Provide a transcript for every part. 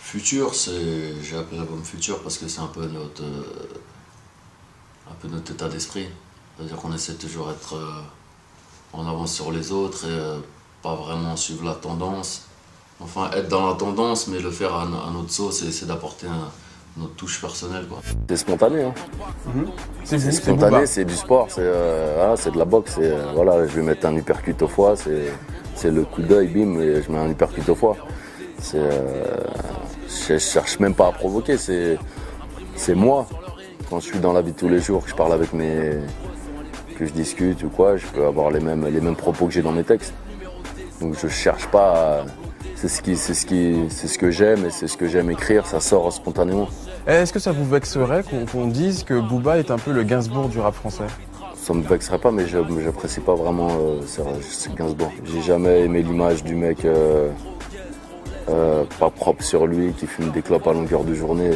Futur, j'ai appelé l'album Futur parce que c'est un peu notre état d'esprit. C'est-à-dire qu'on essaie de toujours d'être en avance sur les autres et pas vraiment suivre la tendance. Enfin, être dans la tendance, mais le faire à notre sauce et essayer d'apporter notre touche personnelle, quoi. C'est spontané, hein. C'est spontané, c'est du sport, c'est de la boxe. Voilà, je vais mettre un uppercut au foie, c'est le coup d'œil, bim, et je mets un uppercut au foie. Je cherche même pas à provoquer, c'est moi. Quand je suis dans la vie de tous les jours, que je parle avec que je discute ou quoi, je peux avoir les mêmes propos que j'ai dans mes textes. Donc je cherche pas c'est ce que j'aime et c'est ce que j'aime écrire, ça sort spontanément. Est-ce que ça vous vexerait qu'on dise que Booba est un peu le Gainsbourg du rap français? Ça me vexerait pas, mais j'apprécie pas vraiment Gainsbourg. J'ai jamais aimé l'image du mec pas propre sur lui, qui fume des clopes à longueur de journée.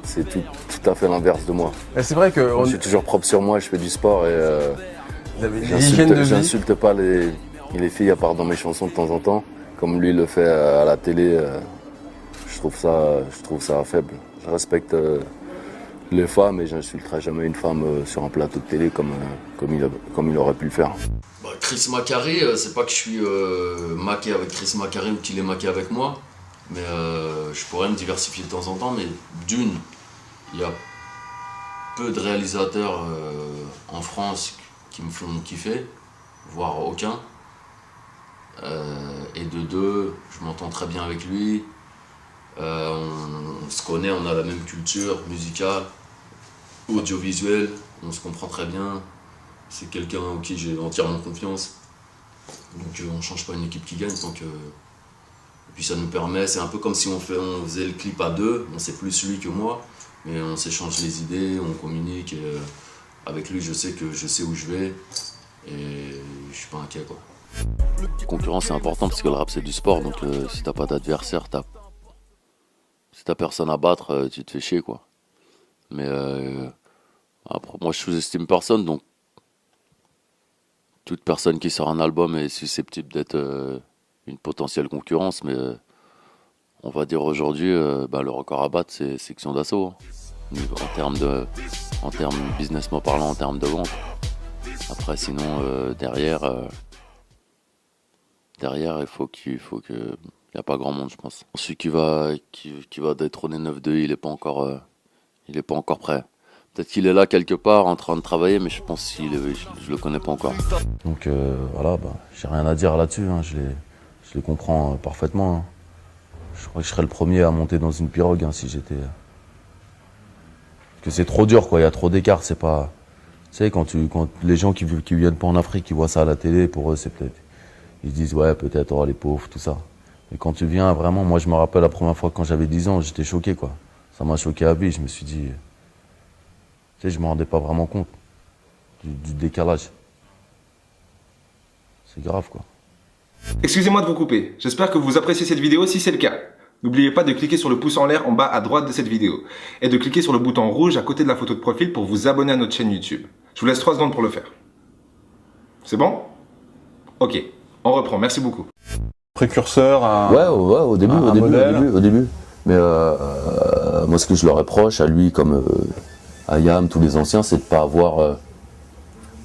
C'est tout à fait l'inverse de moi. C'est vrai que je suis toujours propre sur moi, je fais du sport et j'insulte pas les filles à part dans mes chansons de temps en temps, comme lui le fait à la télé. Je trouve ça faible. Je respecte les femmes et j'insulterai jamais une femme sur un plateau de télé comme il aurait pu le faire. Chris Macari, c'est pas que je suis maqué avec Chris Macari ou qu'il est maqué avec moi, mais je pourrais me diversifier de temps en temps, mais d'une, il y a peu de réalisateurs en France qui me font kiffer, voire aucun. Et de deux, je m'entends très bien avec lui. On se connaît, on a la même culture musicale, audiovisuelle, on se comprend très bien. C'est quelqu'un en qui j'ai entièrement confiance. Donc on ne change pas une équipe qui gagne tant que. Et puis ça nous permet, c'est un peu comme si on faisait le clip à deux, bon, c'est plus lui que moi, mais on s'échange les idées, on communique. Et, avec lui, je sais où je vais et je suis pas inquiet, quoi. La concurrence c'est important parce que le rap c'est du sport, donc si t'as pas d'adversaire, si t'as personne à battre, tu te fais chier, quoi. Mais après, moi je sous-estime personne, donc toute personne qui sort un album est susceptible d'être une potentielle concurrence, mais on va dire aujourd'hui, le record à battre c'est Section d'Assaut, hein. En termes businessment parlant, en termes de vente. Après sinon derrière il faut que y a pas grand monde, je pense. Celui qui va détrôner 9-2, il est pas encore prêt. Peut-être qu'il est là quelque part en train de travailler, mais je pense que je le connais pas encore. Donc voilà, j'ai rien à dire là-dessus, hein. Je les comprends parfaitement, hein. Je crois que je serais le premier à monter dans une pirogue, hein, si j'étais. Parce que c'est trop dur, quoi. Il y a trop d'écart, c'est pas. Tu sais, quand les gens qui viennent pas en Afrique, qui voient ça à la télé, pour eux, c'est peut-être. Ils se disent ouais, peut-être les pauvres, tout ça. Mais quand tu viens vraiment, moi je me rappelle la première fois quand j'avais 10 ans, j'étais choqué, quoi. Ça m'a choqué à vie. Je me suis dit. Tu sais, je me rendais pas vraiment compte du décalage. C'est grave, quoi. Excusez-moi de vous couper, j'espère que vous appréciez cette vidéo. Si c'est le cas, n'oubliez pas de cliquer sur le pouce en l'air en bas à droite de cette vidéo et de cliquer sur le bouton rouge à côté de la photo de profil pour vous abonner à notre chaîne YouTube. Je vous laisse 3 secondes pour le faire. C'est bon? Ok, on reprend, merci beaucoup. Précurseur à... Ouais, au début. Mais moi ce que je leur reproche à lui comme à Yam, tous les anciens, c'est de pas avoir...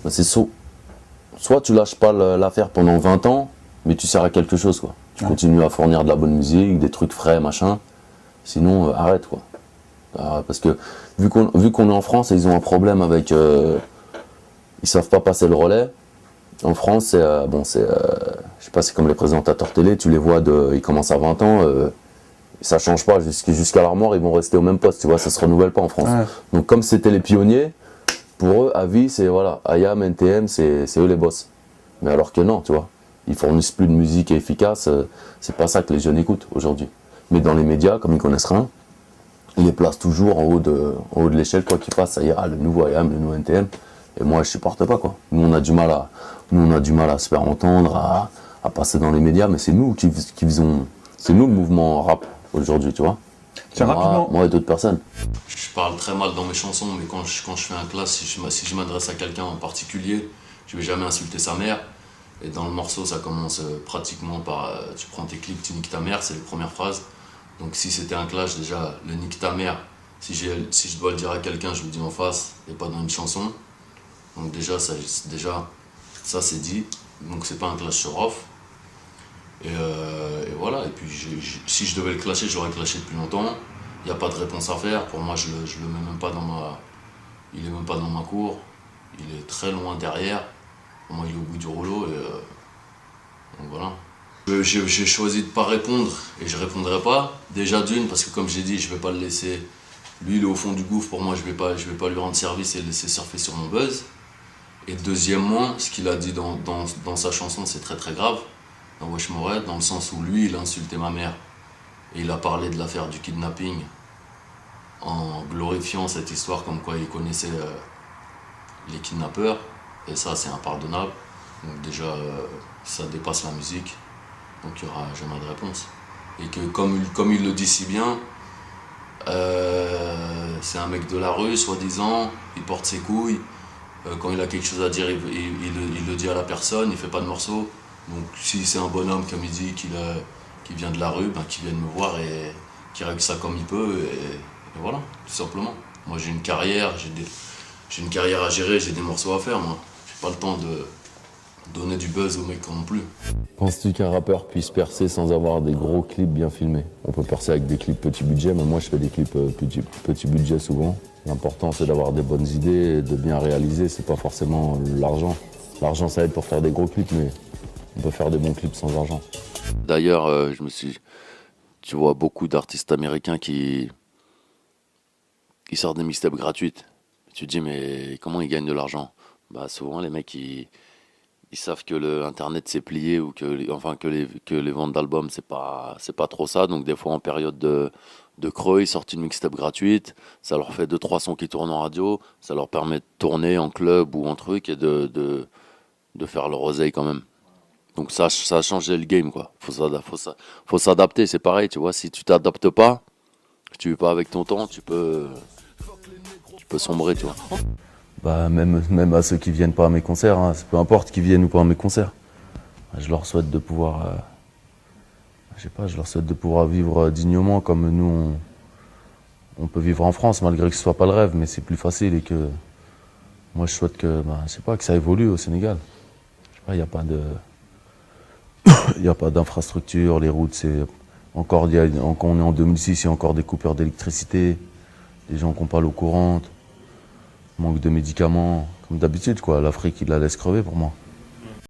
c'est soit tu lâches pas l'affaire pendant 20 ans, mais tu sers à quelque chose, quoi. Tu continues à fournir de la bonne musique, des trucs frais, machin. Sinon, arrête, quoi. Parce que vu qu'on est en France et ils ont un problème avec... ils savent pas passer le relais. En France, je sais pas, c'est comme les présentateurs télé, tu les vois, ils commencent à 20 ans, ça change pas, jusqu'à leur mort, ils vont rester au même poste, tu vois, ça se renouvelle pas en France. Ouais. Donc comme c'était les pionniers, pour eux, à vie, c'est voilà, IAM, NTM, c'est eux les boss. Mais alors que non, tu vois, ils fournissent plus de musique efficace, c'est pas ça que les jeunes écoutent aujourd'hui. Mais dans les médias, comme ils connaissent rien, ils les placent toujours en haut de l'échelle, quoi qu'il fasse, ça ira, le nouveau IAM, le nouveau NTM. Et moi, je supporte pas, quoi. Nous, on a du mal à se faire entendre, à passer dans les médias, mais c'est nous qui faisons, c'est nous le mouvement rap aujourd'hui, tu vois. Moi et d'autres personnes. Je parle très mal dans mes chansons, mais quand je fais un clash, si je m'adresse à quelqu'un en particulier, je vais jamais insulter sa mère. Et dans le morceau, ça commence pratiquement par tu prends tes clics, tu niques ta mère, c'est les premières phrases. Donc si c'était un clash, déjà, le nique ta mère, si je dois le dire à quelqu'un, je le dis en face et pas dans une chanson. Donc déjà, ça c'est dit. Donc c'est pas un clash sur off. Et voilà, et puis si je devais le clasher, j'aurais clashé depuis longtemps. Il n'y a pas de réponse à faire. Pour moi, je le mets même pas dans ma... Il est même pas dans ma cour. Il est très loin derrière. Pour moi, il est au bout du rouleau. Donc voilà. J'ai choisi de ne pas répondre et je répondrai pas. Déjà d'une, parce que comme j'ai dit, je vais pas le laisser. Lui, il est au fond du gouffre. Pour moi, je vais pas lui rendre service et le laisser surfer sur mon buzz. Et deuxièmement, ce qu'il a dit dans sa chanson, c'est très très grave. Dans Wesh Moret, dans le sens où lui, il a insulté ma mère. Et il a parlé de l'affaire du kidnapping en glorifiant cette histoire comme quoi il connaissait les kidnappeurs. Et ça, c'est impardonnable. Donc déjà, ça dépasse la musique. Donc il n'y aura jamais de réponse. Et que comme il le dit si bien, c'est un mec de la rue, soi-disant, il porte ses couilles. Quand il a quelque chose à dire, il le dit à la personne, il fait pas de morceaux. Donc si c'est un bonhomme, comme il dit, qui vient de la rue, ben, qui vienne me voir et qui règle ça comme il peut. Et voilà, tout simplement. Moi j'ai une carrière, j'ai une carrière à gérer, j'ai des morceaux à faire, moi. J'ai pas le temps de donner du buzz aux mecs non plus. Penses-tu qu'un rappeur puisse percer sans avoir des gros clips bien filmés? On peut percer avec des clips petit budget, mais moi je fais des clips petit budget souvent. L'important c'est d'avoir des bonnes idées et de bien réaliser, c'est pas forcément l'argent. L'argent ça aide pour faire des gros clips, mais on peut faire des bons clips sans argent. D'ailleurs, tu vois beaucoup d'artistes américains qui sortent des mixtapes gratuites. Tu te dis mais comment ils gagnent de l'argent? Bah souvent les mecs ils savent que l'internet s'est plié ou que les ventes d'albums c'est pas trop ça, donc des fois en période de creux ils sortent une mixtape gratuite, ça leur fait 2-3 sons qui tournent en radio, ça leur permet de tourner en club ou en truc et de faire leur oseille quand même. Donc ça a changé le game quoi. Faut s'adapter, c'est pareil, tu vois, si tu t'adaptes pas, si tu vis pas avec ton temps, tu peux sombrer, tu vois. Bah même à ceux qui viennent pas à mes concerts, hein, peu importe qui viennent ou pas à mes concerts. Je leur souhaite de pouvoir, je leur souhaite de pouvoir vivre dignement comme nous on peut vivre en France, malgré que ce soit pas le rêve, mais c'est plus facile et que moi je souhaite que, que ça évolue au Sénégal. Je sais pas, il y a pas d'infrastructure, les routes c'est encore, quand on est en 2006, il y a encore des coupures d'électricité, des gens qui n'ont pas l'eau courante. Manque de médicaments, comme d'habitude quoi, l'Afrique il la laisse crever pour moi.